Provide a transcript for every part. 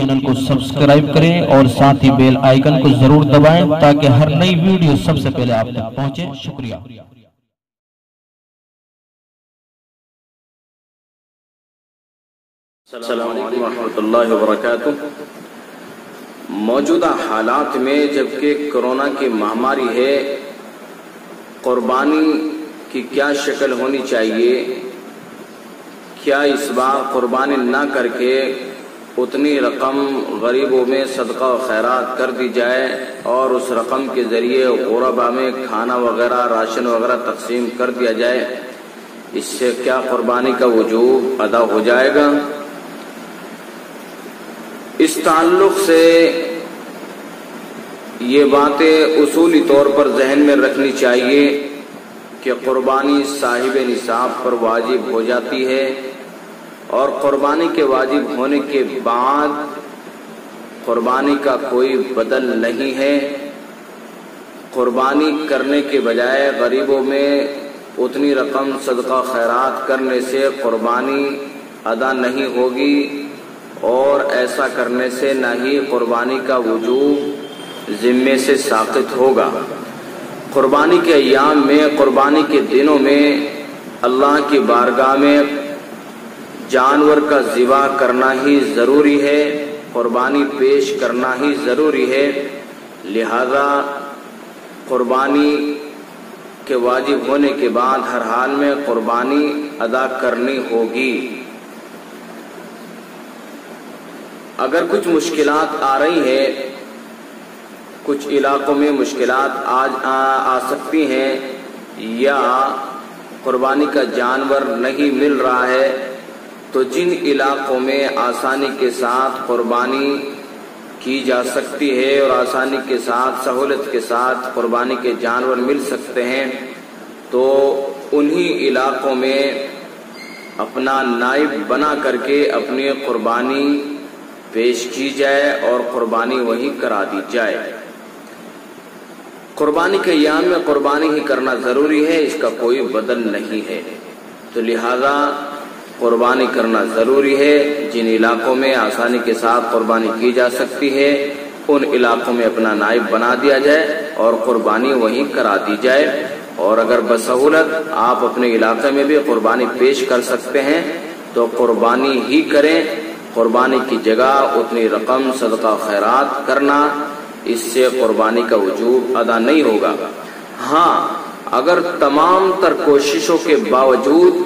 Channel کو subscribe کریں اور ساتھ ہی بیل آئیکن کو ضرور دبائیں تاکہ ہر نئی ویڈیو سب سے پہلے آپ تک پہنچے۔ شکریہ۔ السلام علیکم ورحمۃ اللہ وبرکاتہ۔ موجودہ حالات میں جبکہ کرونا کی مہاماری ہے، قربانی کی کیا شکل ہونی چاہیے؟ کیا اس بار قربانی نہ کر کے اتنی رقم غریبوں میں صدقہ و خیرات کر دی جائے اور اس رقم کے ذریعے غربا میں کھانا وغیرہ راشن وغیرہ تقسیم کر دیا جائے؟ اس سے کیا قربانی کا وجوب ادا ہو جائے گا؟ اس تعلق سے یہ باتیں اصولی طور پر ذہن میں رکھنی چاہیے کہ قربانی صاحب نصاب پر واجب ہو جاتی ہے، اور قربانی کے واجب ہونے کے بعد قربانی کا کوئی بدل نہیں ہے۔ قربانی کرنے کے بجائے غریبوں میں اتنی رقم صدقہ خیرات کرنے سے قربانی ادا نہیں ہوگی، اور ایسا کرنے سے نہ ہی قربانی کا وجوب ذمے سے ساقط ہوگا۔ قربانی کے ایام میں، قربانی کے دنوں میں اللہ کی بارگاہ میں جانور کا ذبح کرنا ہی ضروری ہے، قربانی پیش کرنا ہی ضروری ہے، لہذا قربانی کے واجب ہونے کے بعد ہر حال میں قربانی ادا کرنی ہوگی۔ اگر کچھ مشکلات آ رہی ہیں، کچھ علاقوں میں مشکلات آ سکتی ہیں، یا قربانی کا جانور نہیں مل رہا ہے، تو جن علاقوں میں آسانی کے ساتھ قربانی کی جا سکتی ہے اور آسانی کے ساتھ سہولت کے ساتھ قربانی کے جانور مل سکتے ہیں، تو انہی علاقوں میں اپنا نائب بنا کر کے اپنی قربانی پیش کی جائے اور قربانی وہی کرا دی جائے۔ قربانی کے ایام میں قربانی ہی کرنا ضروری ہے، اس کا کوئی بدل نہیں ہے، تو لہذا قربانی کرنا ضروری ہے۔ جن علاقوں میں آسانی کے ساتھ قربانی کی جا سکتی ہے ان علاقوں میں اپنا نائب بنا دیا جائے اور قربانی وہیں کرا دی جائے، اور اگر بسہولت آپ اپنے علاقے میں بھی قربانی پیش کر سکتے ہیں تو قربانی ہی کریں۔ قربانی کی جگہ اتنی رقم صدقہ خیرات کرنا، اس سے قربانی کا وجوب ادا نہیں ہوگا۔ ہاں، اگر تمام تر کوششوں کے باوجود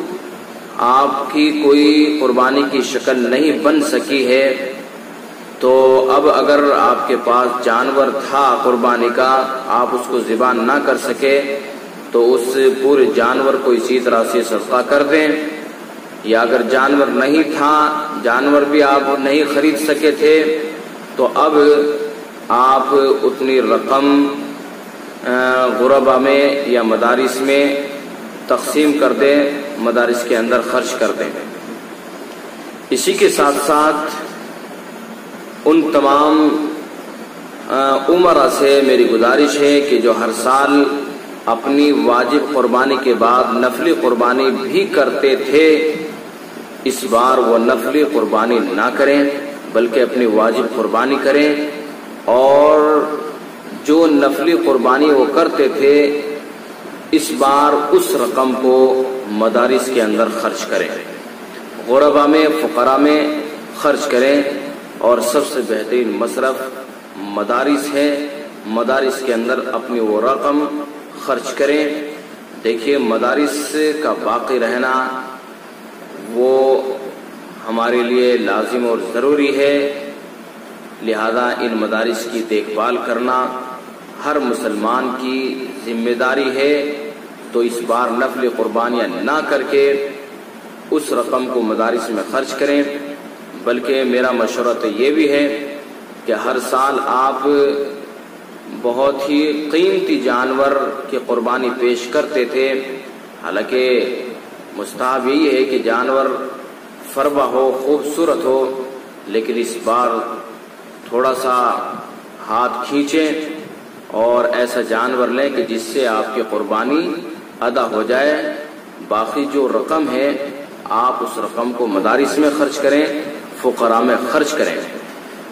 آپ کی کوئی قربانی کی شکل نہیں بن سکی ہے، تو اب اگر آپ کے پاس جانور تھا قربانی کا، آپ اس کو ذبح نہ کر سکے، تو اس پورے جانور کو اسی طرح سے صدقہ کر دیں، یا اگر جانور نہیں تھا، جانور بھی آپ نہیں خرید سکے تھے، تو اب آپ اتنی رقم غربا میں یا مدارس میں تقسیم کر دیں، مدارس کے اندر خرچ کر دیں۔ اسی کے ساتھ ساتھ ان تمام عمرہ سے میری گزارش ہے کہ جو ہر سال اپنی واجب قربانی کے بعد نفلی قربانی بھی کرتے تھے، اس بار وہ نفلی قربانی نہ کریں بلکہ اپنی واجب قربانی کریں، اور جو نفلی قربانی وہ کرتے تھے اس بار اس رقم کو مدارس کے اندر خرچ کریں، غربا میں فقراء میں خرچ کریں، اور سب سے بہترین مصرف مدارس ہے، مدارس کے اندر اپنی وہ رقم خرچ کریں۔ دیکھیے، مدارس کا باقی رہنا وہ ہمارے لیے لازم اور ضروری ہے، لہذا ان مدارس کی دیکھ بھال کرنا ہر مسلمان کی ذمہ داری ہے۔ تو اس بار نفل قربانیاں نہ کر کے اس رقم کو مدارس میں خرچ کریں، بلکہ میرا مشورہ تو یہ بھی ہے کہ ہر سال آپ بہت ہی قیمتی جانور کی قربانی پیش کرتے تھے، حالانکہ مستحب یہی ہے کہ جانور فربہ ہو، خوبصورت ہو، لیکن اس بار تھوڑا سا ہاتھ کھینچیں اور ایسا جانور لیں کہ جس سے آپ کی قربانی ادا ہو جائے۔ باقی جو رقم ہے آپ اس رقم کو مدارس میں خرچ کریں، فقراء میں خرچ کریں۔